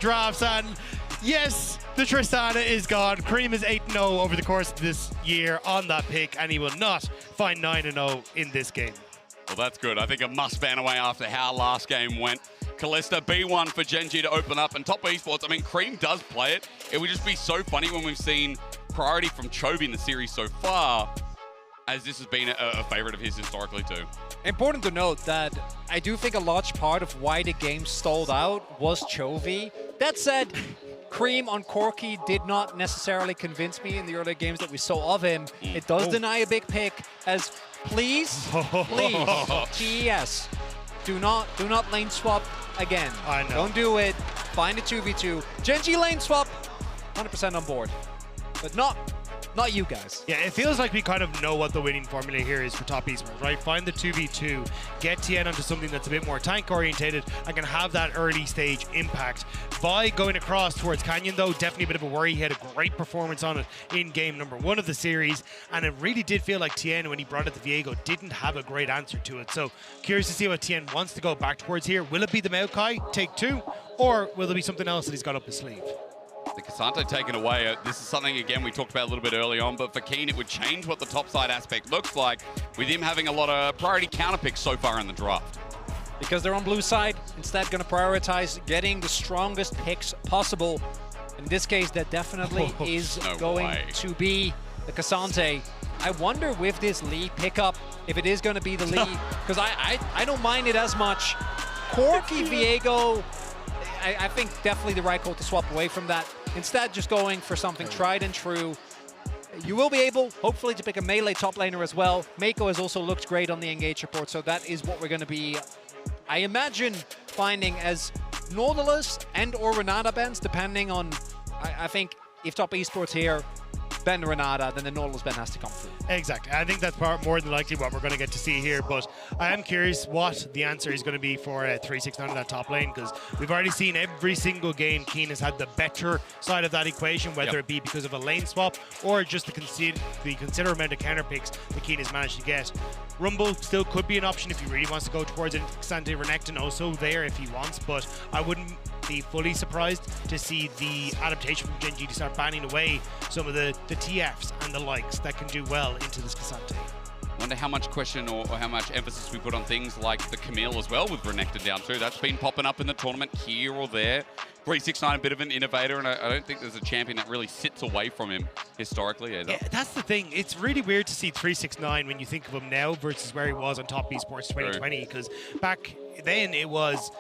drafts, and yes, the Tristana is gone. Creme is 8-0 over the course of this year on that pick, and he will not find 9-0 in this game. Well, that's good. I think it must ban away after how last game went. Kalista, B1 for Gen.G to open up, and top esports, I mean, Creme does play it. It would just be so funny when we've seen priority from Chovy in the series so far, as this has been a favorite of his historically too. Important to note that I do think a large part of why the game stalled out was Chovy. That said, Creme on Corki did not necessarily convince me in the earlier games that we saw of him. It does deny a big pick, as please, TES, do not lane swap again. I know. Don't do it. Find a 2v2. Gen.G lane swap, 100% on board. But not you guys. Yeah, it feels like we kind of know what the winning formula here is for top esports, right? Find the 2v2, get Tian onto something that's a bit more tank orientated and can have that early stage impact. By going across towards Canyon though, definitely a bit of a worry. He had a great performance on it in game number 1 of the series, and it really did feel like Tian, when he brought it to Viego, didn't have a great answer to it. So curious to see what Tian wants to go back towards here. Will it be the Meiko, take 2, or will there be something else that he's got up his sleeve? The Ksante taken away. This is something, again, we talked about a little bit early on, but for Kiin, it would change what the topside aspect looks like with him having a lot of priority counter picks so far in the draft. Because they're on blue side, instead going to prioritize getting the strongest picks possible. In this case, that definitely is going to be the Ksante. I wonder with this Lee pickup, if it is going to be the Lee, because I don't mind it as much. Corki, Viego, I think definitely the right call to swap away from that. Instead, just going for something tried and true. You will be able, hopefully, to pick a melee top laner as well. Meiko has also looked great on the engage report, so that is what we're going to be, I imagine, finding as Nautilus and or Renata bans, depending on, I think, if top esports here ban Renata, then the Nautilus ban has to come through. Exactly. I think that's more than likely what we're going to get to see here, but I am curious what the answer is going to be for 369 in that top lane, because we've already seen every single game Kiin has had the better side of that equation, whether it be because of a lane swap or just the considerable amount of counter picks that Kiin has managed to get. Rumble still could be an option if he really wants to go towards it. Ksante Renekton also there if he wants, but I wouldn't be fully surprised to see the adaptation from Gen.G to start banning away some of the TFs and the likes that can do well into this Ksante. Wonder how much question or how much emphasis we put on things like the Camille as well with Renekton down too. That's been popping up in the tournament here or there. 369, a bit of an innovator, and I don't think there's a champion that really sits away from him historically either. Yeah, that's the thing. It's really weird to see 369 when you think of him now versus where he was on Top Esports 2020, because back then it was...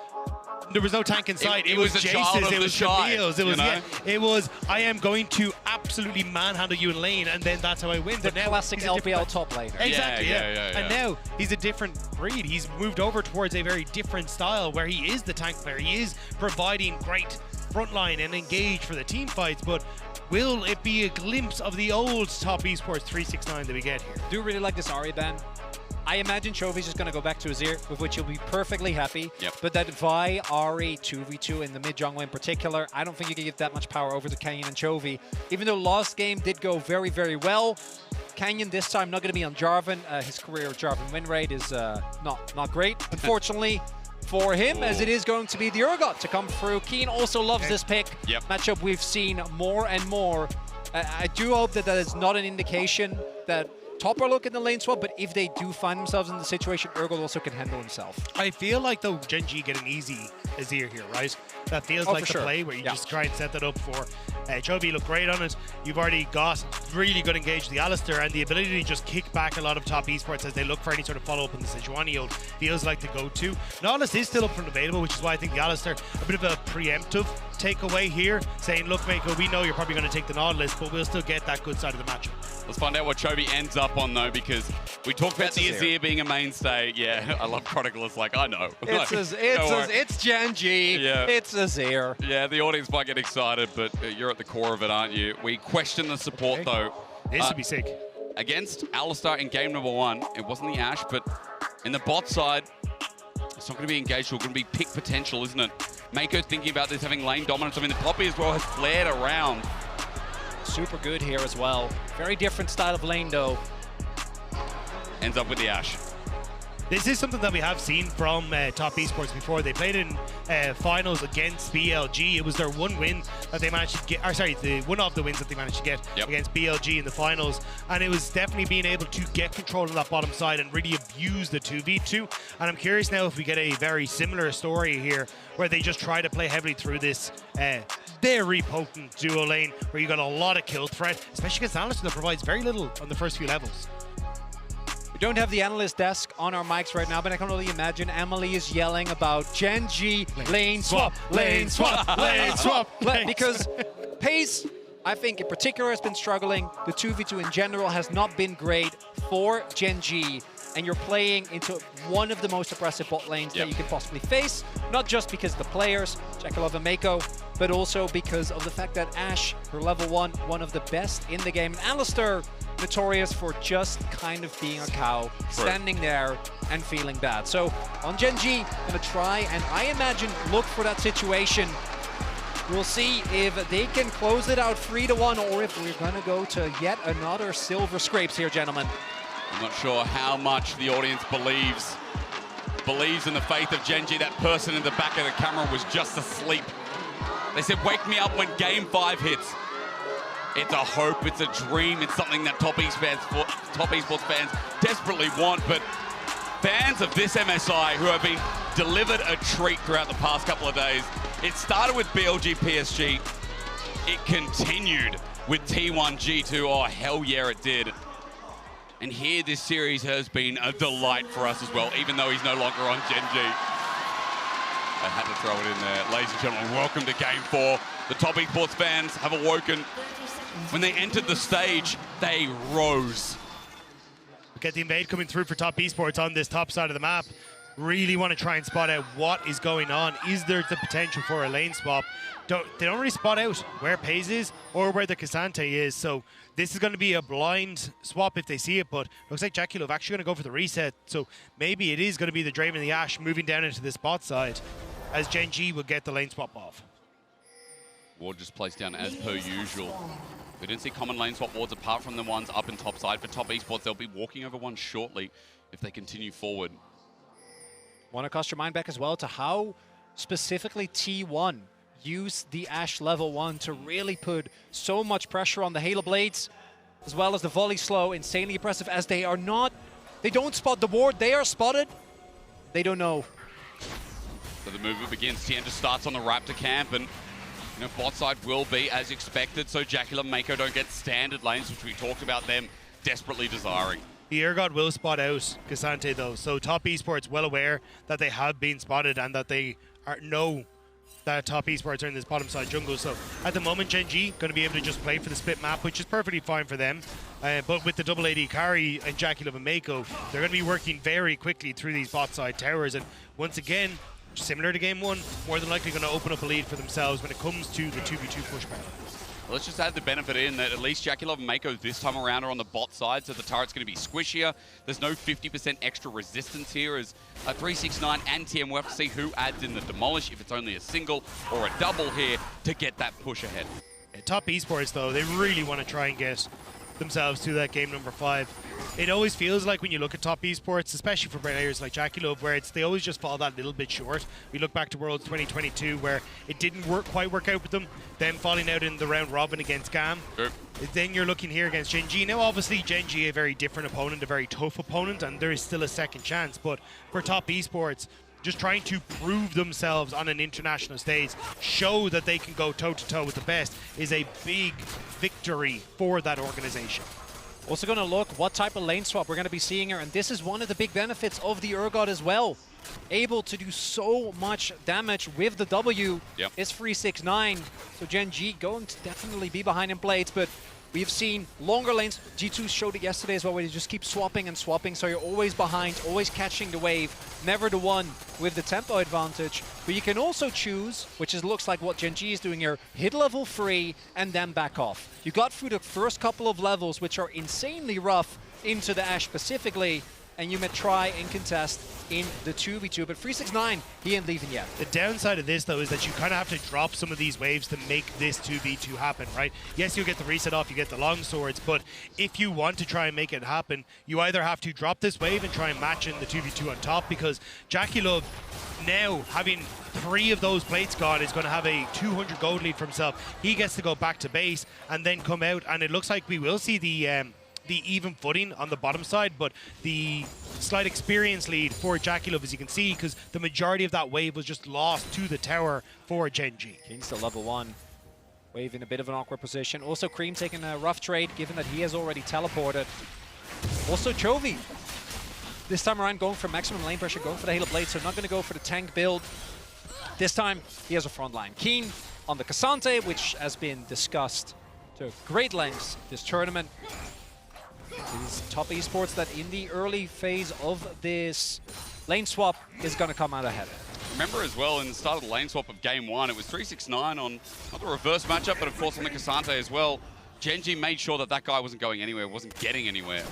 There was no tank inside. It was Jace's, it was Camille's, it was I am going to absolutely manhandle you in lane, and then that's how I win. The classic LPL top laner. Exactly, yeah. And now he's a different breed. He's moved over towards a very different style where he is the tank player. He is providing great frontline and engage for the team fights, but will it be a glimpse of the old Top Esports 369 that we get here? I do really like this Ahri ban. I imagine Chovy's just going to go back to Azir, with which he'll be perfectly happy. But that Vi, Ahri, 2v2 in the mid-jungle in particular, I don't think you can give that much power over to Canyon and Chovy. Even though last game did go very, very well, Canyon this time not going to be on Jarvan. His career Jarvan win rate is not great, unfortunately, for him, as it is going to be the Urgot to come through. Kiin also loves this pick. Matchup we've seen more and more. I do hope that that is not an indication that top are looking the lane swap, but if they do find themselves in the situation, Urgot also can handle himself. I feel like, though, Gen.G get an easy Azir here, right? That feels like the play where you just try and set that up for Chovy. Look great on it. You've already got really good engage with the Alistar, and the ability to just kick back a lot of top esports as they look for any sort of follow-up in the Sejuani ult feels like the go-to. Nautilus is still up and available, which is why I think the Alistar, a bit of a preemptive takeaway here, saying, look, Meiko, we know you're probably going to take the Nautilus, but we'll still get that good side of the matchup. Let's find out what Chovy ends up on, though, because we talked about the Azir being a mainstay. Yeah, I love Chronicle. It's like, I know. It's Gen.G. It's Azir. Yeah, the audience might get excited, but you're at the core of it, aren't you? We question the support, though. This would be sick. Against Alistar in game number 1, it wasn't the Ashe, but in the bot side, it's not going to be engaged. It's going to be pick potential, isn't it? Meiko thinking about this, having lane dominance. I mean, the Poppy as well has flared around. Super good here as well. Very different style of lane, though. Ends up with the Ashe. This is something that we have seen from Top Esports before. They played in finals against BLG. It was their one win that they managed to get, or sorry, one of the wins that they managed to get against BLG in the finals. And it was definitely being able to get control of that bottom side and really abuse the 2v2. And I'm curious now if we get a very similar story here where they just try to play heavily through this very potent duo lane where you got a lot of kill threat, especially against Alistar that provides very little on the first few levels. We don't have the analyst desk on our mics right now, but I can only imagine Emily is yelling about Gen.G lane swap, lane swap, lane swap. Because Peyz, I think in particular, has been struggling. The 2v2 in general has not been great for Gen.G. And you're playing into one of the most oppressive bot lanes that you can possibly face. Not just because of the players, JackeyLove and Meiko, but also because of the fact that Ashe, her level 1, one of the best in the game. And Alistar, notorious for just kind of being a cow, standing there and feeling bad. So on Gen.G, gonna try and I imagine look for that situation. We'll see if they can close it out 3-1 or if we're gonna go to yet another silver scrapes here, gentlemen. I'm not sure how much the audience believes in the faith of Gen.G. That person in the back of the camera was just asleep. They said, wake me up when game 5 hits. It's a hope, it's a dream, it's something that top esports fans desperately want, but fans of this MSI who have been delivered a treat throughout the past couple of days. It started with BLG PSG. It continued with T1 G2. Oh, hell yeah, it did. And here, this series has been a delight for us as well, even though he's no longer on Gen.G. I had to throw it in there. Ladies and gentlemen, welcome to Game 4. The top esports fans have awoken. When they entered the stage, they rose. We get the invade coming through for top esports on this top side of the map. Really want to try and spot out what is going on. Is there the potential for a lane swap? They don't really spot out where Peyz is or where the Ksante is, so this is going to be a blind swap if they see it, but looks like JackeyLove actually going to go for the reset, so maybe it is going to be the Draven and the Ashe moving down into this bot side as Gen.G will get the lane swap off. Ward just placed down as per usual. We didn't see common lane swap wards apart from the ones up and top side. For top esports, they'll be walking over one shortly if they continue forward. Want to cast your mind back as well to how specifically T1 used the Ashe level 1 to really put so much pressure on the Halo Blades, as well as the volley slow, insanely impressive as they are not, they don't spot the ward, they are spotted, they don't know. So the movement begins. Tian just starts on the Raptor camp, and bot side will be as expected, so JackeyLove and Meiko don't get standard lanes, which we talked about them desperately desiring. The Urgot will spot out Ksante though, so top esports well aware that they have been spotted and that they know that top esports are in this bottom side jungle. So at the moment, Gen.G going to be able to just play for the split map, which is perfectly fine for them. But with the double AD carry and JackeyLove and Meiko, they're going to be working very quickly through these bot side towers. And once again, similar to game 1, more than likely going to open up a lead for themselves when it comes to the 2v2 pushback. Well, let's just add the benefit in that at least JackeyLove and Meiko this time around are on the bot side, so the turret's going to be squishier. There's no 50% extra resistance here as 369 and Tian will have to see who adds in the demolish, if it's only a single or a double here to get that push ahead. Top esports though, they really want to try and get themselves to that game number 5. It always feels like when you look at top esports, especially for players like JackeyLove, where they always just fall that little bit short. We look back to Worlds 2022 where it didn't quite work out with them, then falling out in the round robin against GAM. Sure. Then you're looking here against Gen.G. Now obviously Gen.G a very different opponent, a very tough opponent, and there is still a second chance, but for top esports, just trying to prove themselves on an international stage, show that they can go toe-to-toe with the best, is a big victory for that organization. Also going to look what type of lane swap we're going to be seeing here, and this is one of the big benefits of the Urgot as well. Able to do so much damage with the W is 369, so Gen.G going to definitely be behind in blades, but we've seen longer lanes. G2 showed it yesterday as well, where you just keep swapping and swapping, so you're always behind, always catching the wave, never the one with the tempo advantage. But you can also choose, which looks like what Gen.G is doing here, hit level 3 and then back off. You got through the first couple of levels, which are insanely rough, into the Ashe specifically, and you may try and contest in the 2v2, but 369, he ain't leaving yet. The downside of this, though, is that you kind of have to drop some of these waves to make this 2v2 happen, right? Yes, you'll get the reset off, you get the long swords, but if you want to try and make it happen, you either have to drop this wave and try and match in the 2v2 on top, because JackeyLove, now having 3 of those plates gone, is going to have a 200 gold lead for himself. He gets to go back to base and then come out, and it looks like we will see the even footing on the bottom side, but the slight experience lead for JackeyLove, as you can see, because the majority of that wave was just lost to the tower for Gen.G. Kiin's still level 1. Wave in a bit of an awkward position. Also, Creme taking a rough trade, given that he has already teleported. Also, Chovy, this time around, going for maximum lane pressure, going for the Halo Blade, so not going to go for the tank build. This time, he has a front line. Kiin on the Ksante, which has been discussed to great lengths this tournament. These top esports that in the early phase of this lane swap is going to come out ahead. Remember as well, in the start of the lane swap of game 1, it was 369 on not the reverse matchup, but of course on the Ksante as well. Gen.G made sure that that guy wasn't going anywhere, wasn't getting anywhere,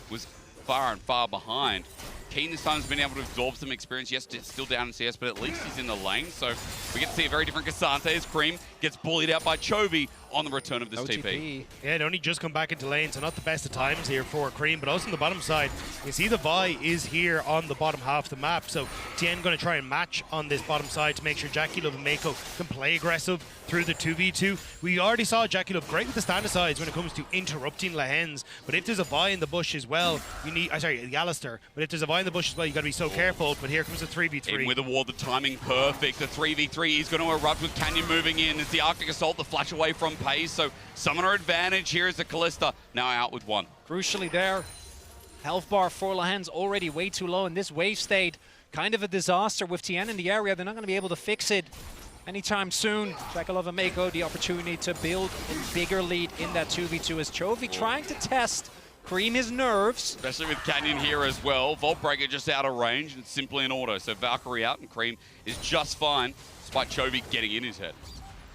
was far and far behind. Kiin this time has been able to absorb some experience. Yes, it's still down in CS, but at least he's in the lane. So we get to see a very different Ksante as Creme gets bullied out by Chovy on the return of this TP. Yeah, it only just come back into lane, so not the best of times here for Creme, but also on the bottom side, you see the Vi is here on the bottom half of the map, so Tian going to try and match on this bottom side to make sure JackeyLove and Meiko can play aggressive through the 2v2. We already saw JackeyLove great with the stand asides when it comes to interrupting Lehends, but if there's a Vi in the bush as well, you need, sorry, the Alistar, but if there's a Vi in the bush as well, you got to be so careful, but here comes the 3v3. Even with the ward, the timing perfect. The 3v3 is going to erupt with Canyon moving in. It's the Arctic Assault, the flash away from Peyz, so summoner advantage. Here is the Kalista, now out with 1. Crucially there, health bar for Lehends already way too low, and this wave state, kind of a disaster with Tian in the area. They're not going to be able to fix it anytime soon. JackeyLove and Meiko, the opportunity to build a bigger lead in that 2v2 as Chovy trying to test Creme his nerves. Especially with Canyon here as well. Vault Breaker just out of range, and it's simply an auto. So Valkyrie out, and Creme is just fine, despite Chovy getting in his head.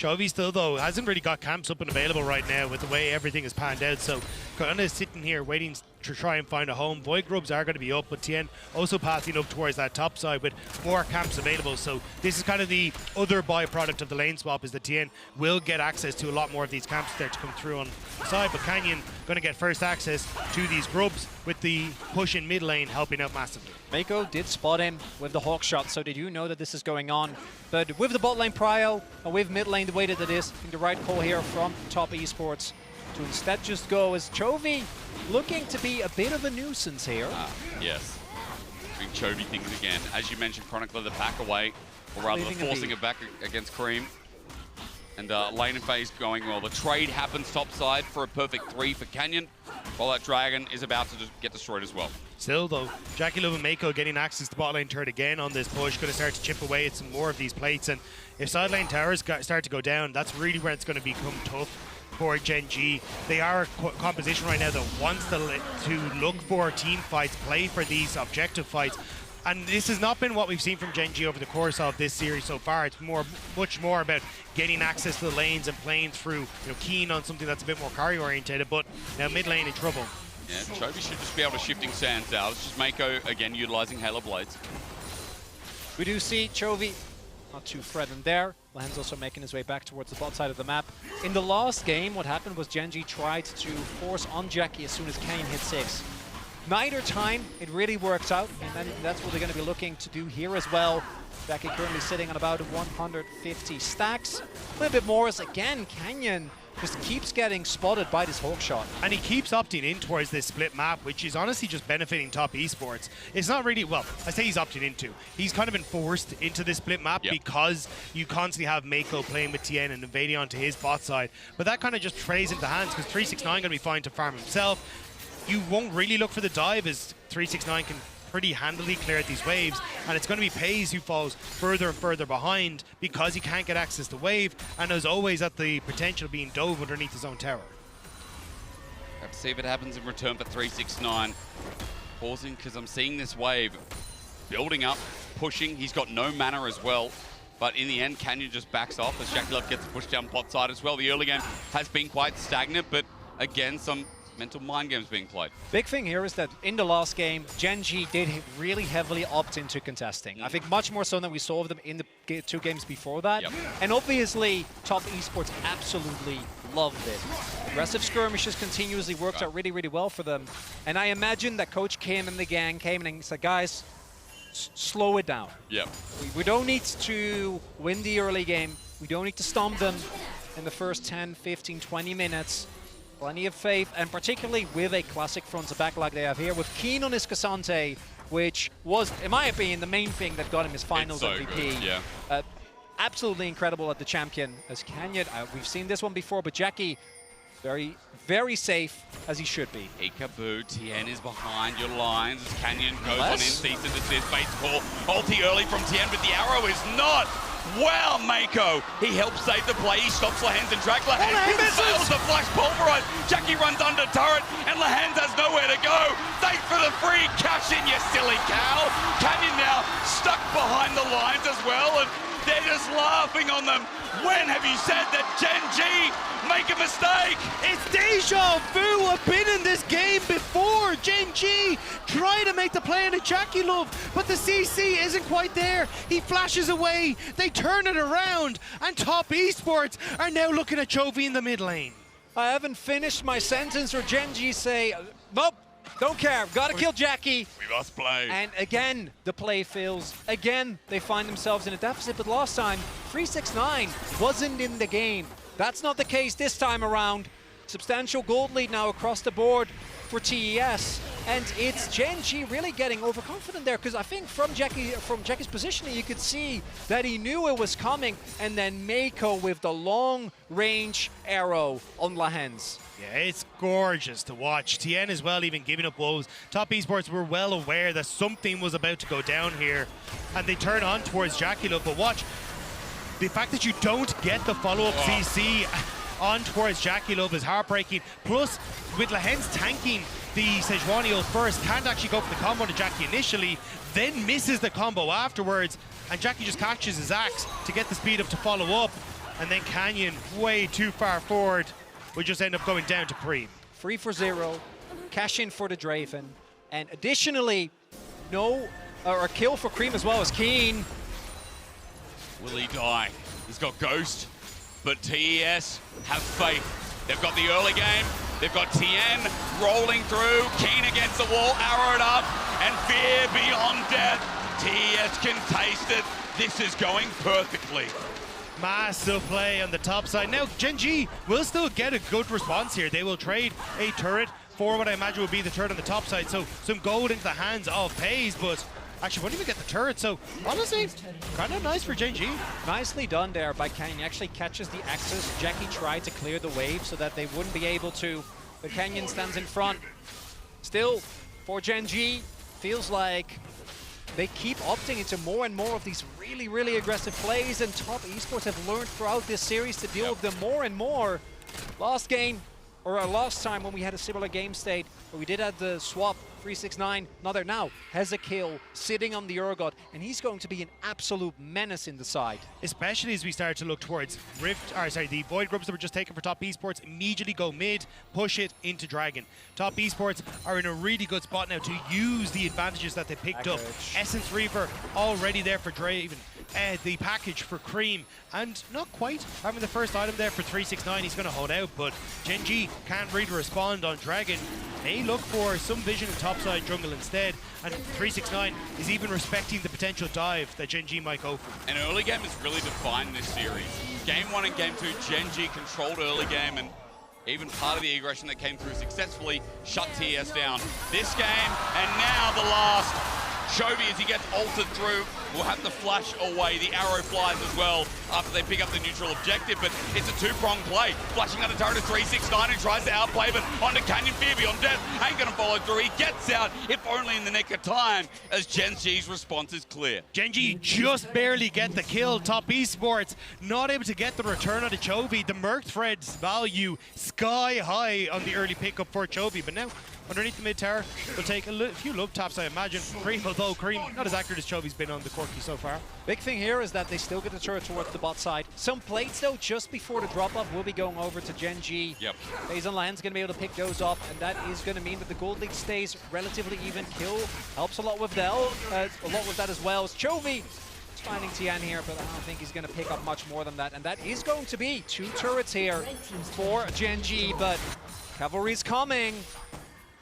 Chovy still, though, hasn't really got camps up and available right now with the way everything is panned out, so kind of sitting here waiting to try and find a home. Void Grubs are going to be up, but Tian also passing up towards that top side with more camps available, so this is kind of the other byproduct of the lane swap, is that Tian will get access to a lot more of these camps there to come through on the side, but Canyon going to get first access to these grubs with the push in mid lane helping out massively. Meiko did spot him with the hawk shot, so did you know that this is going on? But with the bot lane prio, and with mid lane the way that it is, I think the right call here from top esports to instead just go as Chovy looking to be a bit of a nuisance here. Yes. Doing Chovy things again. As you mentioned, Chronicler the back away, or rather forcing it back against Creme. And lane and phase going well. The trade happens top side for a perfect 3 for Canyon, while that Dragon is about to just get destroyed as well. Still, though, JackeyLove and Meiko getting access to bot lane turret again on this push, going to start to chip away at some more of these plates. And if side lane towers start to go down, that's really where it's going to become tough for Gen.G. They are a composition right now that wants to look for team fights, play for these objective fights. And this has not been what we've seen from Gen.G over the course of this series so far. It's much more about getting access to the lanes and playing through, Kiin on something that's a bit more carry orientated, but now mid lane in trouble. Yeah, Chovy should just be able to shifting sands out. It's just Meiko again utilizing Halo Blades. We do see Chovy not too threatened there. Lehends also making his way back towards the bot side of the map. In the last game, what happened was Gen.G tried to force on Jackie as soon as Kane hit 6. Neither time it really works out, and that's what they're going to be looking to do here as well. Jackie currently sitting on about 150 stacks. A little bit more as, again, Canyon just keeps getting spotted by this hawk shot. And he keeps opting in towards this split map, which is honestly just benefiting top esports. It's not really, well, I say he's opting into. He's kind of been forced into this split map because you constantly have Meiko playing with Tian and invading onto his bot side. But that kind of just plays into hands because 369 going to be fine to farm himself. You won't really look for the dive as 369 can pretty handily clear out these waves, and it's going to be Peyz who falls further and further behind because he can't get access to wave, and is always at the potential of being dove underneath his own tower. Have to see if it happens in return for 369. Pausing because I'm seeing this wave building up, pushing. He's got no mana as well, but in the end, Canyon just backs off as JackeyLove gets pushed down bot side as well. The early game has been quite stagnant, but again, some mental mind games being played. Big thing here is that in the last game, Gen.G did really heavily opt into contesting. I think much more so than we saw of them in the 2 games before that. Yep. And obviously, top esports absolutely loved it. Aggressive skirmishes continuously worked out really, really well for them. And I imagine that Coach Kim and the gang came in and said, guys, slow it down. Yep. We don't need to win the early game. We don't need to stomp them in the first 10, 15, 20 minutes. Plenty of faith, and particularly with a classic front-to-back like they have here, with Kiin on his Ksante, which was, in my opinion, the main thing that got him his finals MVP. Good, yeah. Absolutely incredible at the champion as Canyon. We've seen this one before, but Jackie, very, very safe, as he should be. Peekaboo, Tian is behind your lines as Canyon goes on in, sees the assist, baits call. Ulti early from Tian, but the arrow is not. Wow, Meiko, he helps save the play. He stops Lehends and Drakos. Lehends fails the flash pulverize. Jackie runs under turret, and Lehends has nowhere to go. Thanks for the free cash in, you silly cow. Canyon now stuck behind the lines as well, and they're just laughing on them. When have you said that Gen.G make a mistake? It's deja vu. I've been in this game before. Gen.G try to make the play into JackeyLove, but the CC isn't quite there. He flashes away. They turn it around, and top esports are now looking at Chovy in the mid lane. I haven't finished my sentence, or Gen.G say, nope, don't care, gotta kill Jackie. We must play. And again, the play fails. Again, they find themselves in a deficit, but last time, 369 wasn't in the game. That's not the case this time around. Substantial gold lead now across the board for TES, and it's Gen.G really getting overconfident there, because I think from Jackie's positioning, you could see that he knew it was coming, and then Meiko with the long-range arrow on Lehends. Yeah, it's gorgeous to watch. Tian as well, even giving up woes. Top esports were well aware that something was about to go down here, and they turn on towards JackeyLove, but watch, the fact that you don't get the follow-up CC on towards JackeyLove is heartbreaking. Plus, with Lehends tanking the Sejuani ult first, can't actually go for the combo to Jackie initially, then misses the combo afterwards, and Jackie just catches his axe to get the speed up to follow up, and then Canyon, way too far forward, will just end up going down to Creme. 3 for 0, cash in for the Draven, and additionally, a kill for Creme as well as Kiin. Will he die? He's got Ghost, but TES have faith. They've got the early game. They've got Tian rolling through. Kiin against the wall, arrowed up, and fear beyond death. TES can taste it. This is going perfectly. Massive play on the top side. Now, Gen.G will still get a good response here. They will trade a turret for what I imagine will be the turret on the top side. So some gold into the hands of Peyz, but actually won't even get the turret. So honestly, kind of nice for Gen.G. Nicely done there by Canyon. He actually catches the axis. Jackie tried to clear the wave so that they wouldn't be able to, but Canyon stands in front. Still, for Gen.G, feels like they keep opting into more and more of these really, really aggressive plays, and top esports have learned throughout this series to deal with them more and more. Last game, or last time when we had a similar game state, where we did have the swap, 369, another now has a kill sitting on the Urgot, and he's going to be an absolute menace in the side. Especially as we start to look towards the Void Grubs that were just taken for top esports, immediately go mid, push it into Dragon. Top esports are in a really good spot now to use the advantages that they picked up. Essence Reaver already there for Draven. The package for Creme, and not quite having the first item there for 369. He's going to hold out, but Gen.G can't really respond on Dragon. They look for some vision in topside jungle instead, and 369 is even respecting the potential dive that Gen.G might go for. An early game is really defined this series. Game 1 and Game 2, Gen.G controlled early game, and even part of the aggression that came through successfully shut TES down. This game, and now the last. Chovy, as he gets altered through, will have to flash away. The arrow flies as well after they pick up the neutral objective, but it's a two-pronged play. Flashing under turret to 369, who tries to outplay, but onto Canyon, fear beyond death. Ain't gonna follow through. He gets out, if only in the nick of time, as Gen.G's response is clear. Gen.G just barely get the kill. Top esports not able to get the return on the Chovy. The Merc threads value sky high on the early pickup for Chovy, but now underneath the mid tower. Will take a few love taps, I imagine. Creme, although Creme not as accurate as Chovy's been on the Corki so far. Big thing here is that they still get the turret towards the bot side. Some plates though, just before the drop-off, will be going over to Gen.G. Yep. Peyz and Lehends going to be able to pick those up, and that is going to mean that the gold lead stays relatively even. Kill helps a lot with that as well. As Chovy is finding Tian here, but I don't think he's going to pick up much more than that. And that is going to be 2 turrets here for Gen.G, but Cavalry's coming.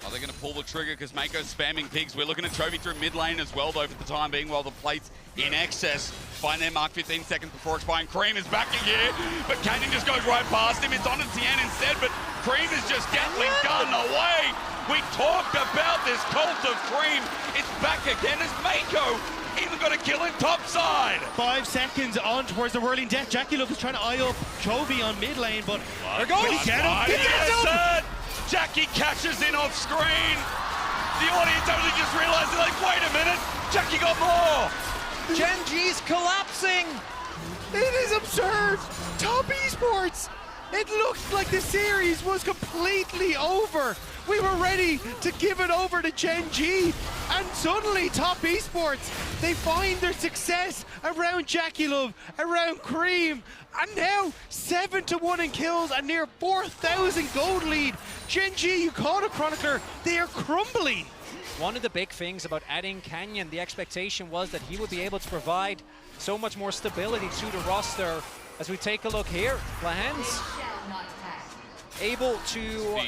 Are they going to pull the trigger because Meiko's spamming pigs? We're looking at Chovy through mid lane as well, though, for the time being, while the plates in excess find their mark 15 seconds before expiring. Creme is back here, but Canyon just goes right past him. It's on to Tian instead, but Creme is just Gatling gun away. We talked about this cult of Creme. It's back again as Meiko even got a kill in topside. 5 seconds on towards the whirling death. JackeyLove is trying to eye up Chovy on mid lane, but there goes. Did he get him? Did he get him? Jackie cashes in off screen. The audience only just realized, like, wait a minute, Jackie got more. Gen.G's collapsing. It is absurd. Top Esports. It looked like the series was completely over. We were ready to give it over to Gen.G, and suddenly Top Esports, they find their success around JackeyLove, around Creme, and now 7-1 in kills and near 4,000 gold lead. Gen.G, you called it, Chronicler, they are crumbling. One of the big things about adding Canyon, the expectation was that he would be able to provide so much more stability to the roster. As we take a look here, Lehends able to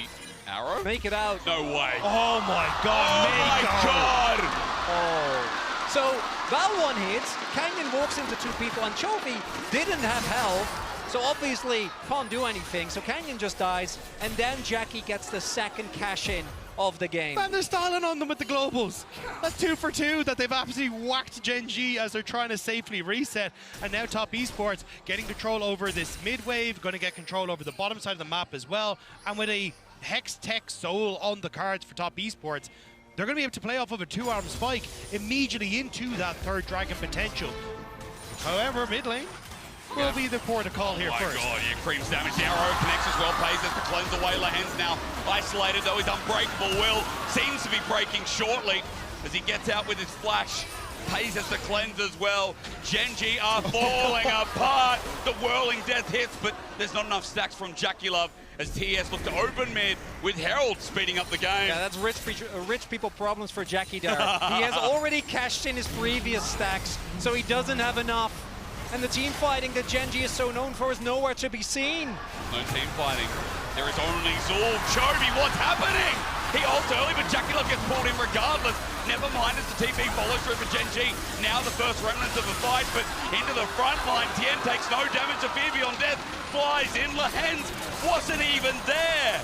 arrow? make it out. No way. Oh my God, Oh my God! Oh. So that one hits, Canyon walks into 2 people, and Chovy didn't have health, so obviously can't do anything. So Canyon just dies, and then Jackie gets the second cash-in of the game. Man, they're styling on them with the globals. That's 2 for 2 that they've absolutely whacked Gen.G as they're trying to safely reset. And now Top Esports getting control over this mid wave, going to get control over the bottom side of the map as well. And with a Hex Tech Soul on the cards for Top Esports, they're going to be able to play off of a 2-arm spike immediately into that 3rd dragon potential. However, mid lane will be the port to call here first. Oh my God, yeah, Creme's damage. The arrow connects as well. Peyz has to cleanse away. Lehends now isolated, though his unbreakable will seems to be breaking shortly as he gets out with his flash. Peyz has to cleanse as well. Gen.G are falling apart. The whirling death hits, but there's not enough stacks from JackeyLove as TES look to open mid with Herald speeding up the game. Yeah, that's rich people problems for Jackie there. He has already cashed in his previous stacks, so he doesn't have enough. And the team fighting that Gen.G is so known for is nowhere to be seen. No team fighting. There is only Zul. Chovy, what's happening? He ults early, but JackeyLove gets pulled in regardless. Never mind as the TP follows through for Gen.G. Now the first remnants of the fight, but into the front line. Tian takes no damage. A fear beyond death flies in. Lehends wasn't even there.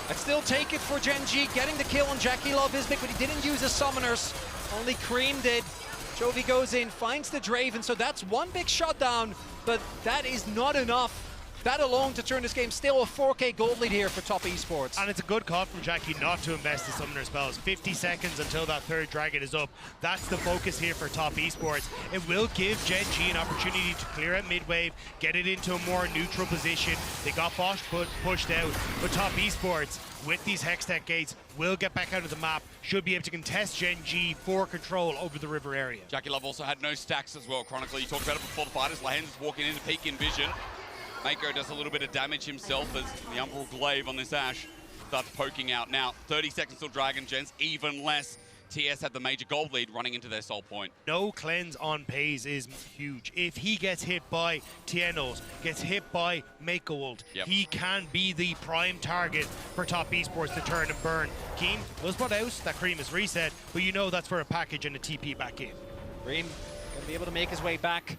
I'd still take it for Gen.G. Getting the kill on JackeyLove is big, but he didn't use his summoners. Only Creme did. Chovy goes in, finds the Draven, so that's 1 big shutdown, but that is not enough. That alone to turn this game. Still a 4K gold lead here for Top Esports. And it's a good call from Jackie not to invest the summoner spells. 50 seconds until that 3rd dragon is up. That's the focus here for Top Esports. It will give Gen.G an opportunity to clear out mid-wave, get it into a more neutral position. They got pushed out, but Top Esports, with these Hextech gates, will get back out of the map, should be able to contest Gen.G for control over the river area. JackeyLove also had no stacks as well, Chronicle. You talked about it before the fight as Lehends is walking into peak in vision. Meiko does a little bit of damage himself as the Umbral Glaive on this Ashe starts poking out. Now, 30 seconds till Dragon Gens, even less. TS had the major gold lead running into their soul point. No cleanse on Peyz is huge. If he gets hit by Tianos, gets hit by Meiko, he can be the prime target for Top Esports to turn and burn. Kiin will spot out, that Creme is reset, but you know that's for a package and a TP back in. Creme gonna be able to make his way back.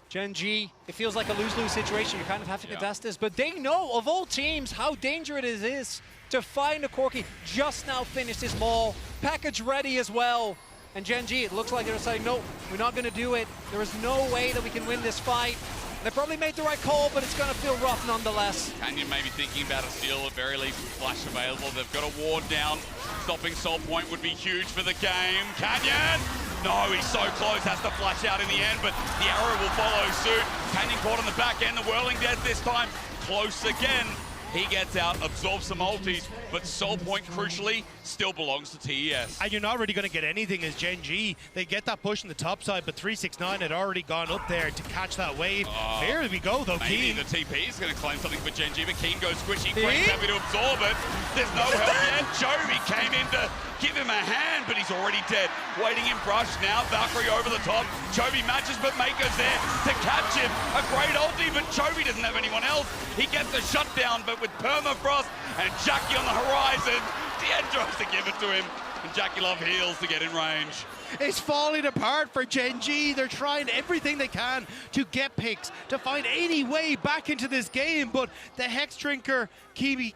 Gen.G, it feels like a lose-lose situation. You kind of have to contest this, but they know, of all teams, how dangerous it is to find a Corki. Just now finished his maul, package ready as well. And Gen.G, it looks like they're saying, no, we're not gonna do it. There is no way that we can win this fight. They probably made the right call, but it's gonna feel rough nonetheless. Canyon may be thinking about a steal, at very least flash available. They've got a ward down. Stopping soul point would be huge for the game. Canyon! No, he's so close, has to flash out in the end, but the arrow will follow suit. Canyon caught on the back end, the whirling death this time. Close again. He gets out, absorbs some ultis, but Soul Point, crucially, still belongs to TES. And you're not really going to get anything as Gen.G. They get that push on the top side, but 369 had already gone up there to catch that wave. Here we go, though, maybe Kiin. the TP is going to claim something for Gen.G, but Kiin goes squishy. Crane's happy to absorb it. There's no help yet. Chovy came in to give him a hand, but he's already dead. Waiting in brush now, Valkyrie over the top. Chovy matches, but Meiko's there to catch him. A great ulti, but Chovy doesn't have anyone else. He gets the shutdown, but with permafrost and Jackie on the horizon, Tian tries to give it to him, and JackeyLove heals to get in range. It's falling apart for Gen.G. They're trying everything they can to get picks, to find any way back into this game, but the Hex Drinker,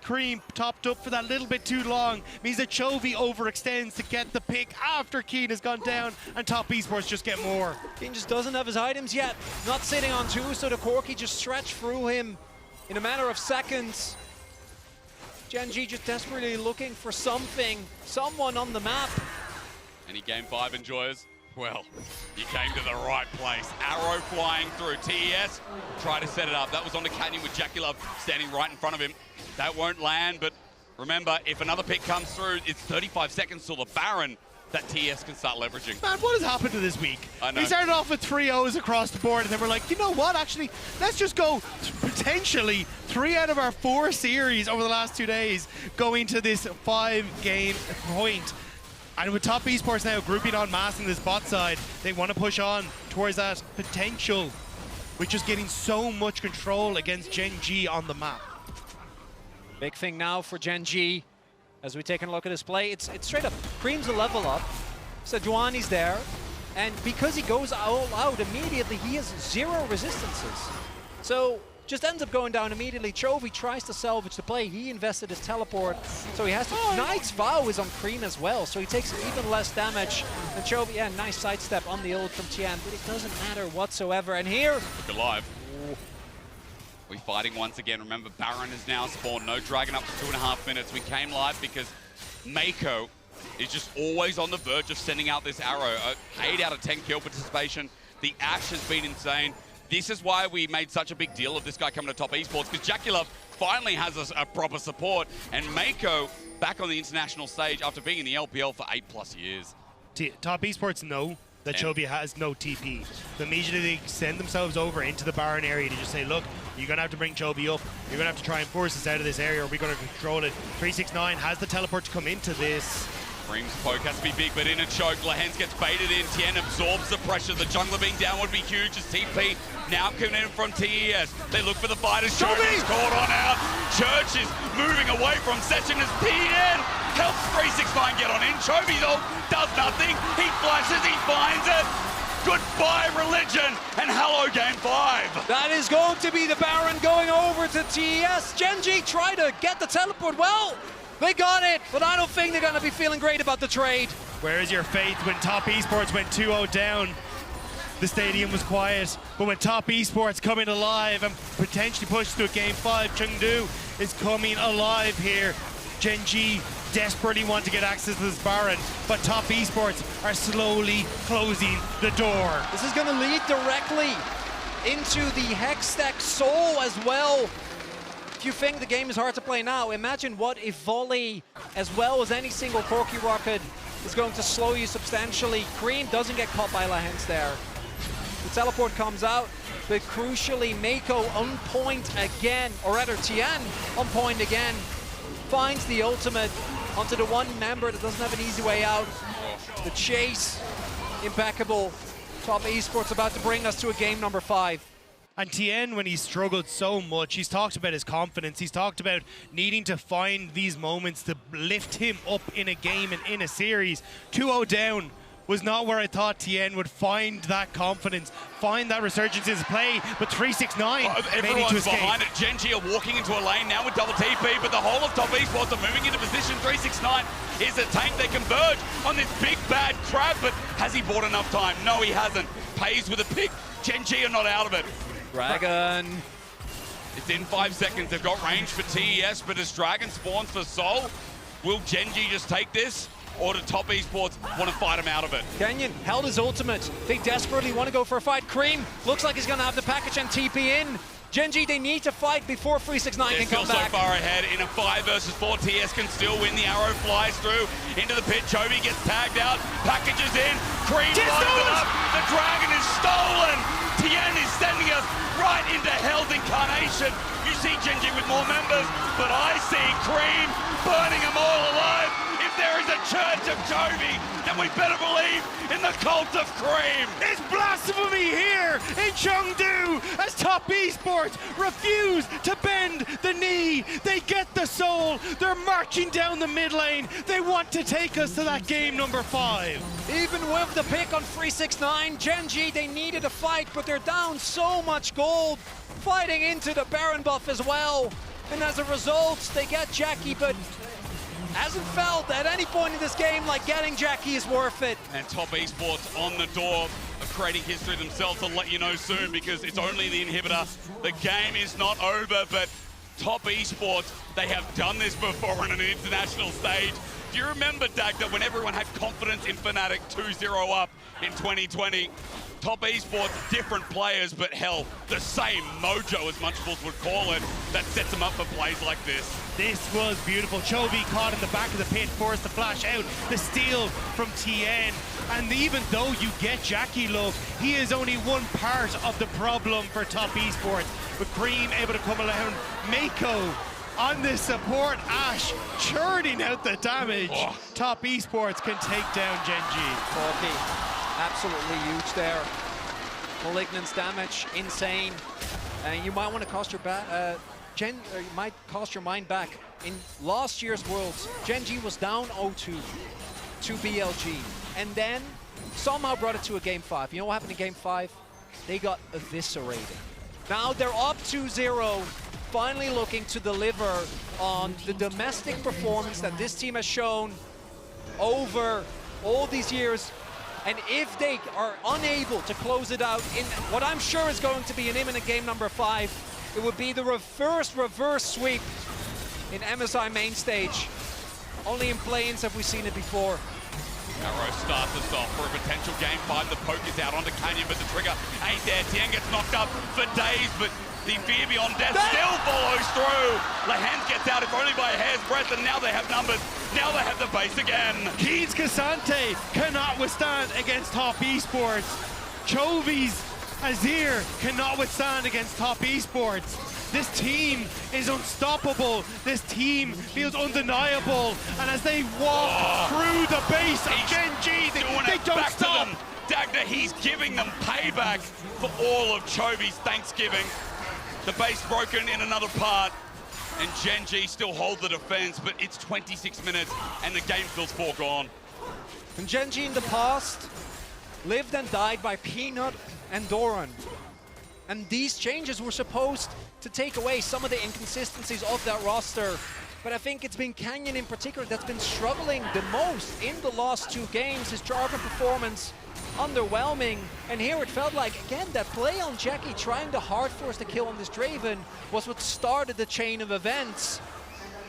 Creme topped up for that little bit too long, means that Chovy overextends to get the pick after Kiin has gone down, and top Esports just get more. Kiin just doesn't have his items yet, not sitting on two, so the Corki just stretched through him in a matter of seconds. Gen.G just desperately looking for something, someone on the map. Any Game 5 enjoyers? Well, you came to the right place. Arrow flying through. TES, try to set it up. That was on the canyon with JackeyLove standing right in front of him. That won't land, but remember, if another pick comes through, it's 35 seconds till the Baron that TES can start leveraging. Man, what has happened to this week? I know. We started off with 3-0s across the board, and then we're like, you know what, actually, let's just go potentially 3 out of our 4 series over the last 2 days going to this 5-game point. And with top Esports now grouping on mass in this bot side, they want to push on towards that potential, with just getting so much control against Gen.G on the map. Big thing now for Gen.G. As we take a look at his play, it's straight up. Creme's a level up, Sejuani's there, and because he goes all out immediately, he has 0 resistances. So just ends up going down immediately. Chovy tries to salvage the play. He invested his teleport, so he has to. Knight's Vow is on Creme as well, so he takes even less damage. And Chovy, yeah, nice sidestep on the ult from Tian, but it doesn't matter whatsoever. And here, look alive. We're fighting once again. Remember, Baron is now spawned. No Dragon up for 2.5 minutes. We came live because Meiko is just always on the verge of sending out this arrow. 8 out of 10 kill participation. The Ashe has been insane. This is why we made such a big deal of this guy coming to top esports, because JackeyLove finally has a proper support, and Meiko back on the international stage after being in the LPL for 8+ years. Top Esports know that Chovy has no TP. So immediately they send themselves over into the Baron area to just say, look, you're going to have to bring Chovy up. You're going to have to try and force us out of this area, or we're going to control it. 369 has the teleport to come into this. Creme's poke has to be big, but in a choke. Lehends gets baited in. Tian absorbs the pressure. The jungler being down would be huge as TP now coming in from TES. They look for the fighters. Chovy's caught on out. Church is moving away from Session as Tian helps 369 get on in. Chovy's ult does nothing. He flashes, he finds it. Goodbye, religion, and hello, Game 5. that is going to be the Baron going over to TES. Gen.G try to get the teleport. Well, they got it, but I don't think they're going to be feeling great about the trade. Where is your faith when top Esports went 2-0 down? The stadium was quiet, but when top Esports coming alive and potentially pushed to a Game 5, Chengdu is coming alive here. Gen.G desperately want to get access to this Baron, but top Esports are slowly closing the door. This is going to lead directly into the Hex Stack Soul as well. If you think the game is hard to play now, imagine what if Volley, as well as any single Corki rocket, is going to slow you substantially. Creme doesn't get caught by Lehends there. The teleport comes out, but crucially, Meiko on point again, or rather Tian on point again, finds the ultimate onto the one member that doesn't have an easy way out. The chase, impeccable. Top Esports about to bring us to a game number 5. And Tian, when he's struggled so much, he's talked about his confidence. He's talked about needing to find these moments to lift him up in a game and in a series. 2-0 down was not where I thought Tian would find that confidence, find that resurgence in his play, but 369 everyone's behind it. Gen.G are walking into a lane now with double TP, but the whole of top Esports are moving into position. 369 is a tank. They converge on this big bad crab, but has he bought enough time? No, he hasn't. Peyz with a pick. Gen.G are not out of it. Dragon. It's in 5 seconds. They've got range for TES, but as Dragon spawns for Soul, will Gen.G just take this? Or do top Esports want to fight him out of it? Kenyon held his ultimate. They desperately want to go for a fight. Creme looks like he's going to have the package and TP in. Gen.G, they need to fight before 369 They're can come still back. so far ahead in a 5 versus 4. TS can still win. The arrow flies through into the pit. Chovy gets tagged out, packages in. Creme lines it up. The dragon is stolen. Tian is sending us right into Hell's Incarnation. You see Gen.G with more members, but I see Creme burning them all alive. If there is a church of Chovy, then we better believe in the cult of Creme. It's blasphemy here in Chengdu as Top Esports refuse to bend the knee. They get the soul. They're marching down the mid lane. They want to take us to that game number 5. Even with the pick on 369, Gen.G, they needed a fight, but they're down so much gold, fighting into the Baron buff as well. And as a result, they get Jackie, but hasn't felt at any point in this game like getting Jackie is worth it. And Top Esports on the door of creating history themselves. I'll let you know soon because it's only the inhibitor. The game is not over, but Top Esports, they have done this before on an international stage. Do you remember, Dag, that when everyone had confidence in Fnatic 2-0 up in 2020, Top Esports, different players, but hell, the same mojo, as Munchables would call it, that sets them up for plays like this. This was beautiful. Chovy caught in the back of the pit, forced to flash out. The steal from Tian. And even though you get JackeyLove, he is only one part of the problem for Top Esports. With Creme able to come around. Meiko on the support. Ashe churning out the damage. Oh. Top Esports can take down Gen.G. Corki, absolutely huge there. Malignance damage, insane. And you might want to cost your you might cost your mind back. In last year's Worlds, Gen.G was down 0-2 to BLG, and then somehow brought it to a game 5. You know what happened in game 5? They got eviscerated. Now they're up 2-0, finally looking to deliver on the domestic performance that this team has shown over all these years. And if they are unable to close it out in what I'm sure is going to be an imminent game number 5, it would be the reverse sweep in MSI main stage. Only in play-ins have we seen it before. Arrow starts us off for a potential game 5. The poke is out onto Canyon, but the trigger ain't there. Tian gets knocked up for days, but the fear beyond death still follows through. Lehends gets out, if only by a hair's breadth, and now they have numbers. Now they have the base again. Kiin's Ksante cannot withstand against Top Esports. Chovy's Azir cannot withstand against Top Esports. This team is unstoppable. This team feels undeniable. And as they walk through the base of Gen.G, they don't stop. Dagda, he's giving them payback for all of Chovy's Thanksgiving. The base broken in another part, and Gen.G still hold the defense, but it's 26 minutes, and the game feels foregone. And Gen.G in the past lived and died by Peanut and Doran. And these changes were supposed to take away some of the inconsistencies of that roster. But I think it's been Canyon in particular that's been struggling the most in the last 2 games. His Jarvan performance underwhelming. And here it felt like, again, that play on Jackie trying to hard force the kill on this Draven was what started the chain of events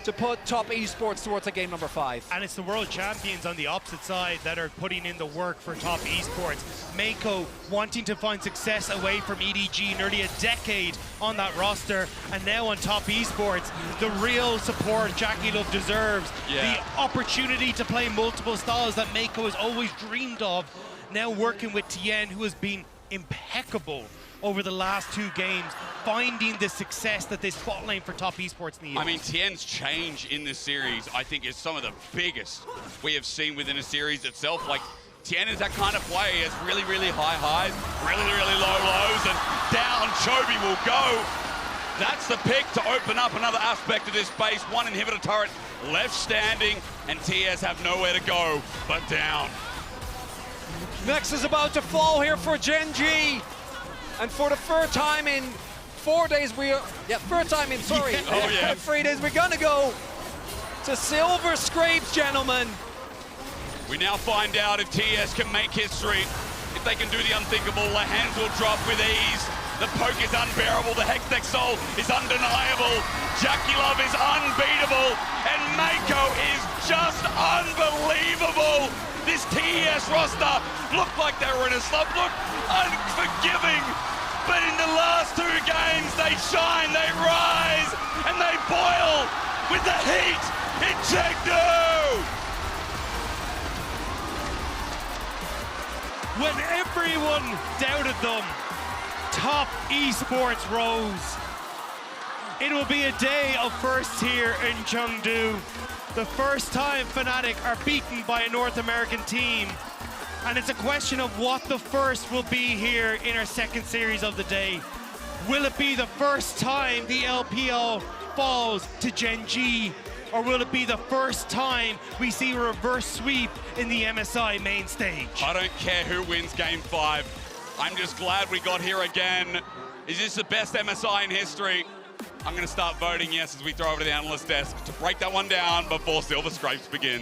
to put Top Esports towards a game number 5. And it's the world champions on the opposite side that are putting in the work for Top Esports. Meiko wanting to find success away from EDG, nearly a decade on that roster, and now on Top Esports, the real support JackeyLove deserves. Yeah. The opportunity to play multiple styles that Meiko has always dreamed of, now working with Tian, who has been impeccable over the last 2 games, finding the success that this bot lane for Top Esports needs. I mean, Tian's change in this series, I think, is some of the biggest we have seen within a series itself. Like, Tian is that kind of player. He has really, really high highs, really, really low lows, and down Chovy will go. That's the pick to open up another aspect of this base. 1 inhibitor turret left standing, and TS have nowhere to go but down. Next is about to fall here for Gen.G. And for the third time in 4 days, third time in, sorry. Oh, yeah. 3 days, we're gonna go to Silver Scrapes, gentlemen. We now find out if TS can make history. If they can do the unthinkable, Lehends will drop with ease. The poke is unbearable, the Hextech Soul is undeniable. JackeyLove is unbeatable, and Meiko is just unbelievable. This TES roster looked like they were in a slump, looked unforgiving, But in the last 2 games, they shine, they rise, and they boil with the heat in Chengdu! When everyone doubted them, top esports rose. It will be a day of firsts here in Chengdu. The first time Fnatic are beaten by a North American team. And it's a question of what the first will be here in our second series of the day. Will it be the first time the LPL falls to Gen.G? Or will it be the first time we see a reverse sweep in the MSI main stage? I don't care who wins Game 5. I'm just glad we got here again. Is this the best MSI in history? I'm going to start voting yes as we throw over to the analyst desk to break that one down before Silver Scrapes begin.